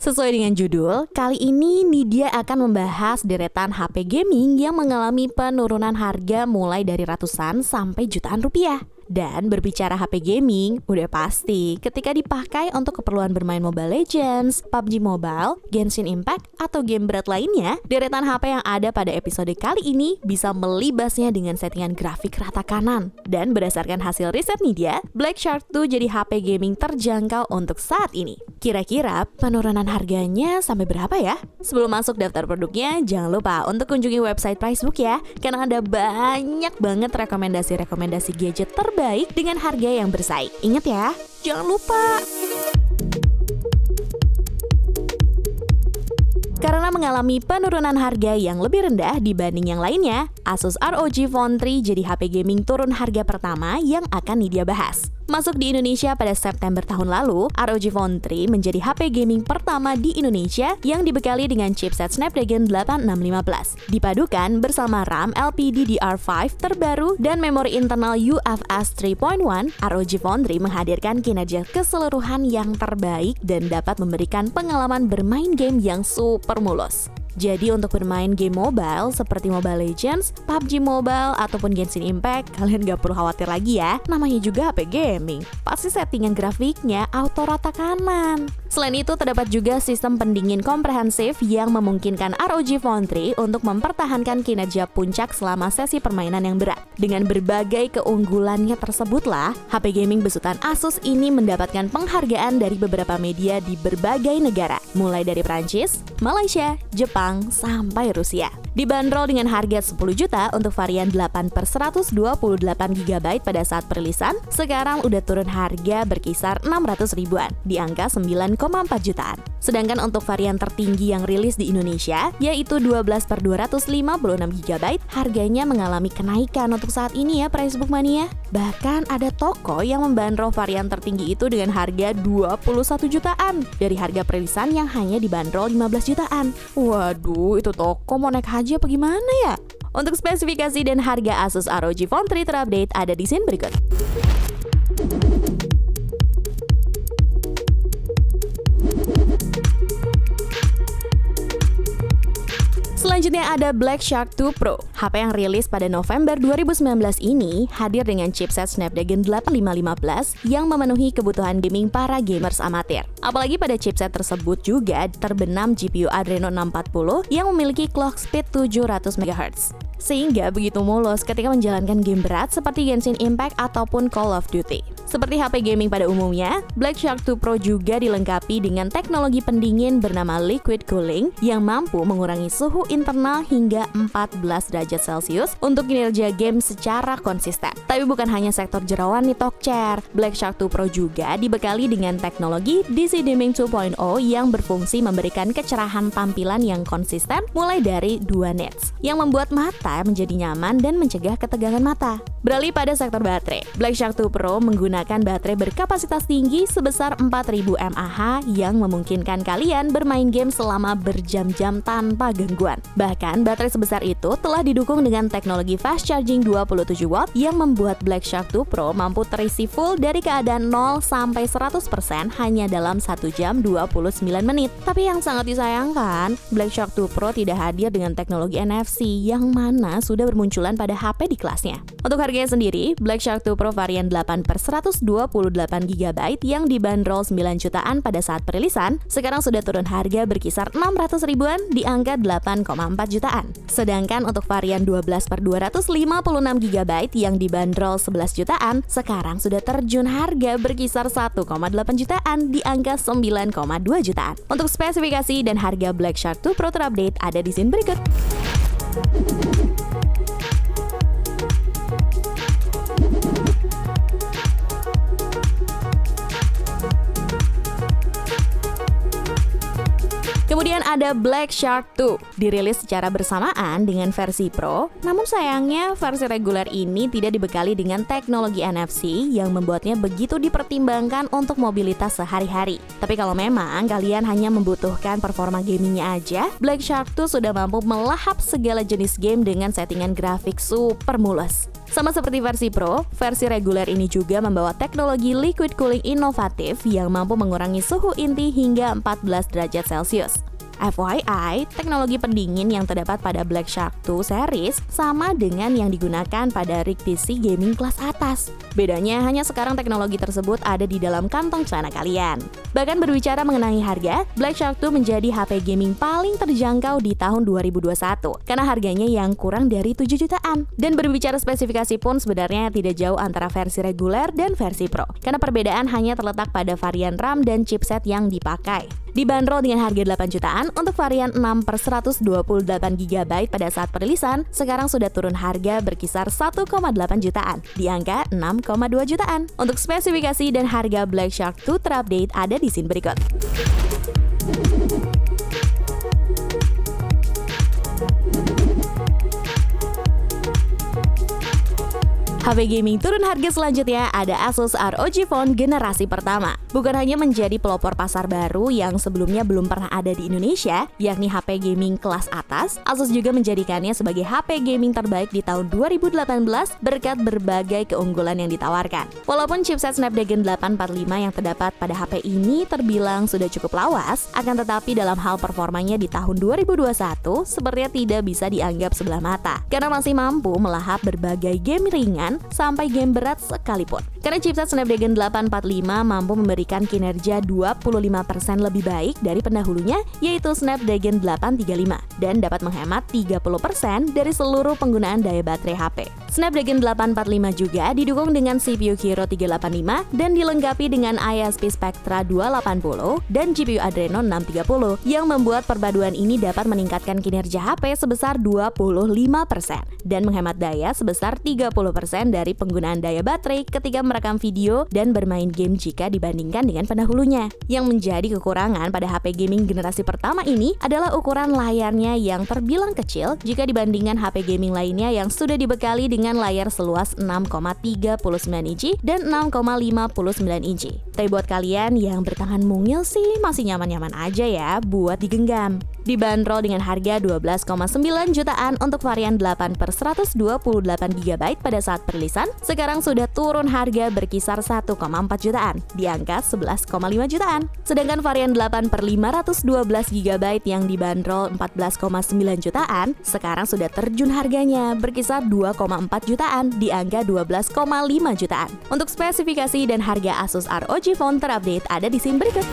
Sesuai dengan judul, kali ini Nidya akan membahas deretan HP gaming yang mengalami penurunan harga mulai dari ratusan sampai jutaan rupiah. Dan berbicara HP gaming, udah pasti ketika dipakai untuk keperluan bermain Mobile Legends, PUBG Mobile, Genshin Impact, atau game berat lainnya, deretan HP yang ada pada episode kali ini bisa melibasnya dengan settingan grafik rata kanan. Dan berdasarkan hasil riset Nidya, Black Shark 2 jadi HP gaming terjangkau untuk saat ini. Kira-kira penurunan harganya sampai berapa ya? Sebelum masuk daftar produknya, jangan lupa untuk kunjungi website Pricebook ya, karena ada banyak banget rekomendasi-rekomendasi gadget terbaik dengan harga yang bersaing. Ingat ya, jangan lupa! Karena mengalami penurunan harga yang lebih rendah dibanding yang lainnya, Asus ROG Phone 3 jadi HP gaming turun harga pertama yang akan Nidya bahas. Masuk di Indonesia pada September tahun lalu, ROG Phone 3 menjadi HP gaming pertama di Indonesia yang dibekali dengan chipset Snapdragon 8615. Dipadukan bersama RAM LPDDR5 terbaru dan memori internal UFS 3.1, ROG Phone 3 menghadirkan kinerja keseluruhan yang terbaik dan dapat memberikan pengalaman bermain game yang super mulus. Jadi untuk bermain game mobile seperti Mobile Legends, PUBG Mobile, ataupun Genshin Impact, kalian gak perlu khawatir lagi ya, namanya juga HP gaming. Pasti settingan grafiknya auto rata kanan. Selain itu, terdapat juga sistem pendingin komprehensif yang memungkinkan ROG Phone 3 untuk mempertahankan kinerja puncak selama sesi permainan yang berat. Dengan berbagai keunggulannya tersebutlah, HP gaming besutan Asus ini mendapatkan penghargaan dari beberapa media di berbagai negara, mulai dari Prancis, Malaysia, Jepang, sampai Rusia. Dibanderol dengan harga 10 juta untuk varian 8/128GB pada saat perilisan, sekarang udah turun harga berkisar 600 ribuan, di angka 9,4 jutaan. Sedangkan untuk varian tertinggi yang rilis di Indonesia, yaitu 12/256GB, harganya mengalami kenaikan untuk saat ini ya Pricebook Mania. Bahkan ada toko yang membanderol varian tertinggi itu dengan harga 21 jutaan, dari harga perilisan yang hanya dibanderol 15 jutaan. Waduh, itu toko mau naik haji apa gimana ya? Untuk spesifikasi dan harga Asus ROG Phone 3 terupdate ada di scene berikut. Selanjutnya ada Black Shark 2 Pro. HP yang rilis pada November 2019 ini hadir dengan chipset Snapdragon 8515 yang memenuhi kebutuhan gaming para gamers amatir. Apalagi pada chipset tersebut juga terbenam GPU Adreno 640 yang memiliki clock speed 700 MHz. Sehingga begitu mulus ketika menjalankan game berat seperti Genshin Impact ataupun Call of Duty. Seperti HP gaming pada umumnya, Black Shark 2 Pro juga dilengkapi dengan teknologi pendingin bernama Liquid Cooling yang mampu mengurangi suhu internal hingga 14 derajat Celcius untuk kinerja game secara konsisten. Tapi bukan hanya sektor jerawan nih Tokcer, Black Shark 2 Pro juga dibekali dengan teknologi DC Dimming 2.0 yang berfungsi memberikan kecerahan tampilan yang konsisten mulai dari 2 nits, yang membuat mata menjadi nyaman dan mencegah ketegangan mata. Beralih pada sektor baterai, Black Shark 2 Pro menggunakan baterai berkapasitas tinggi sebesar 4000 mAh yang memungkinkan kalian bermain game selama berjam-jam tanpa gangguan. Bahkan baterai sebesar itu telah didukung dengan teknologi fast charging 27W yang membuat Black Shark 2 Pro mampu terisi full dari keadaan 0 sampai 100% hanya dalam 1 jam 29 menit. Tapi yang sangat disayangkan, Black Shark 2 Pro tidak hadir dengan teknologi NFC yang mana sudah bermunculan pada HP di kelasnya. Untuk harganya sendiri, Black Shark 2 Pro varian 8/128GB yang dibanderol 9 jutaan pada saat perilisan, sekarang sudah turun harga berkisar 600 ribuan di angka 8,4 jutaan. Sedangkan untuk varian 12/256GB yang dibanderol 11 jutaan, sekarang sudah terjun harga berkisar 1,8 jutaan di angka 9,2 jutaan. Untuk spesifikasi dan harga Black Shark 2 Pro terupdate ada di scene berikut. Kemudian ada Black Shark 2, dirilis secara bersamaan dengan versi Pro, namun sayangnya versi reguler ini tidak dibekali dengan teknologi NFC yang membuatnya begitu dipertimbangkan untuk mobilitas sehari-hari. Tapi kalau memang kalian hanya membutuhkan performa gamingnya aja, Black Shark 2 sudah mampu melahap segala jenis game dengan settingan grafik super mulus. Sama seperti versi Pro, versi reguler ini juga membawa teknologi liquid cooling inovatif yang mampu mengurangi suhu inti hingga 14 derajat Celcius. FYI, teknologi pendingin yang terdapat pada Black Shark 2 series sama dengan yang digunakan pada rig PC gaming kelas atas. Bedanya hanya sekarang teknologi tersebut ada di dalam kantong celana kalian. Bahkan berbicara mengenai harga, Black Shark 2 menjadi HP gaming paling terjangkau di tahun 2021 karena harganya yang kurang dari 7 jutaan. Dan berbicara spesifikasi pun sebenarnya tidak jauh antara versi reguler dan versi Pro, karena perbedaan hanya terletak pada varian RAM dan chipset yang dipakai. Dibanderol dengan harga 8 jutaan untuk varian 6/128GB pada saat perilisan, sekarang sudah turun harga berkisar 1,8 jutaan, di angka 6,2 jutaan. Untuk spesifikasi dan harga Black Shark 2 terupdate ada di scene berikut. HP gaming turun harga selanjutnya ada Asus ROG Phone generasi pertama. Bukan hanya menjadi pelopor pasar baru yang sebelumnya belum pernah ada di Indonesia, yakni HP gaming kelas atas, Asus juga menjadikannya sebagai HP gaming terbaik di tahun 2018 berkat berbagai keunggulan yang ditawarkan. Walaupun chipset Snapdragon 845 yang terdapat pada HP ini terbilang sudah cukup lawas, akan tetapi dalam hal performanya di tahun 2021 sepertinya tidak bisa dianggap sebelah mata, karena masih mampu melahap berbagai game ringan sampai game berat sekalipun. Karena chipset Snapdragon 845 mampu memberikan kinerja 25% lebih baik dari pendahulunya, yaitu Snapdragon 835, dan dapat menghemat 30% dari seluruh penggunaan daya baterai HP. Snapdragon 845 juga didukung dengan CPU Hero 385 dan dilengkapi dengan ISP Spectra 280 dan GPU Adreno 630 yang membuat perpaduan ini dapat meningkatkan kinerja HP sebesar 25% dan menghemat daya sebesar 30% dari penggunaan daya baterai ketika merekam video dan bermain game jika dibandingkan dengan pendahulunya. Yang menjadi kekurangan pada HP gaming generasi pertama ini adalah ukuran layarnya yang terbilang kecil jika dibandingkan HP gaming lainnya yang sudah dibekali dengan layar seluas 6,39 inci dan 6,59 inci. Tapi buat kalian yang bertangan mungil sih masih nyaman-nyaman aja ya buat digenggam. Dibanderol dengan harga 12,9 jutaan untuk varian 8/128GB pada saat perilisan, sekarang sudah turun harga berkisar 1,4 jutaan, di angka 11,5 jutaan. Sedangkan varian 8/512GB yang dibanderol 14,9 jutaan, sekarang sudah terjun harganya berkisar 2,4 jutaan, di angka 12,5 jutaan. Untuk spesifikasi dan harga Asus ROG Phone terupdate ada di scene berikut.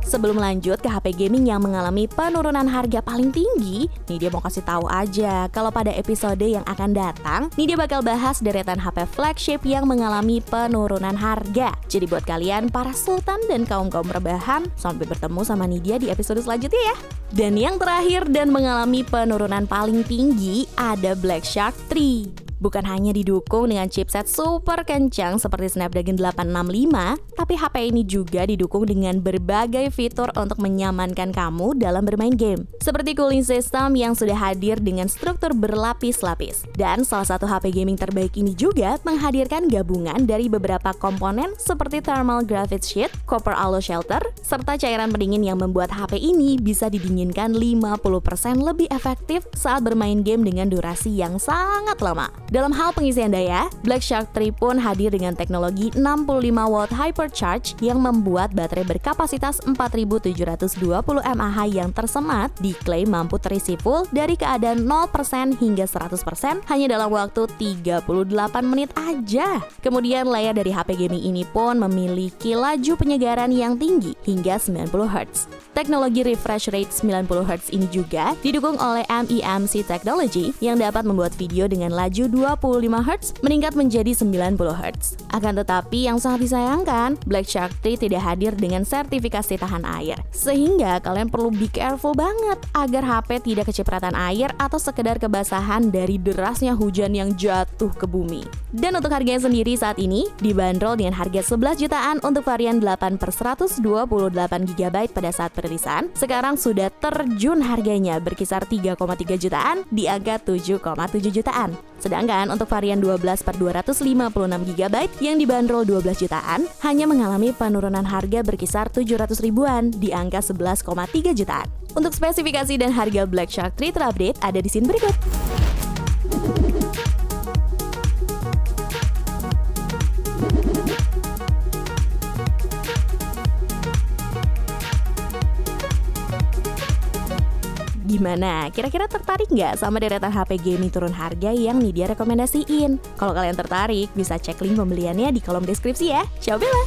Sebelum lanjut ke HP gaming yang mengalami penurunan harga paling tinggi, nih dia mau kasih tahu aja kalau pada episode yang akan datang, nih dia bakal bahas deretan HP flagship yang mengalami penurunan harga. Jadi buat kalian para sultan dan kaum-kaum rebahan, sampai bertemu sama Nidia di episode selanjutnya ya. Dan yang terakhir dan mengalami penurunan paling tinggi ada Black Shark 3. Bukan hanya didukung dengan chipset super kencang seperti Snapdragon 865, tapi HP ini juga didukung dengan berbagai fitur untuk menyamankan kamu dalam bermain game. Seperti cooling system yang sudah hadir dengan struktur berlapis-lapis. Dan salah satu HP gaming terbaik ini juga menghadirkan gabungan dari beberapa komponen seperti thermal graphics sheet, copper alloy shelter, serta cairan pendingin yang membuat HP ini bisa didinginkan 50% lebih efektif saat bermain game dengan durasi yang sangat lama. Dalam hal pengisian daya, Black Shark 3 pun hadir dengan teknologi 65W Hypercharge yang membuat baterai berkapasitas 4720 mAh yang tersemat diklaim mampu terisi full dari keadaan 0% hingga 100% hanya dalam waktu 38 menit aja. Kemudian layar dari HP gaming ini pun memiliki laju penyegaran yang tinggi hingga 90Hz. Teknologi refresh rate 90Hz ini juga didukung oleh MEMC Technology yang dapat membuat video dengan laju 25Hz meningkat menjadi 90Hz. Akan tetapi yang sangat disayangkan, Black Shark 3 tidak hadir dengan sertifikasi tahan air. Sehingga kalian perlu be careful banget agar HP tidak kecipratan air atau sekedar kebasahan dari derasnya hujan yang jatuh ke bumi. Dan untuk harganya sendiri saat ini dibanderol dengan harga 11 jutaan untuk varian 8/128GB pada saat perilisan. Sekarang sudah terjun harganya berkisar 3,3 jutaan di angka 7,7 jutaan. Sedangkan untuk varian 12/256GB yang dibanderol 12 jutaan hanya mengalami penurunan harga berkisar 700 ribuan di angka 11,3 jutaan. Untuk spesifikasi dan harga Black Shark 3 terupdate ada di scene berikut. Gimana? Kira-kira tertarik nggak sama deretan HP gaming turun harga yang Nidya rekomendasiin? Kalau kalian tertarik, bisa cek link pembeliannya di kolom deskripsi ya. Ciao Bella!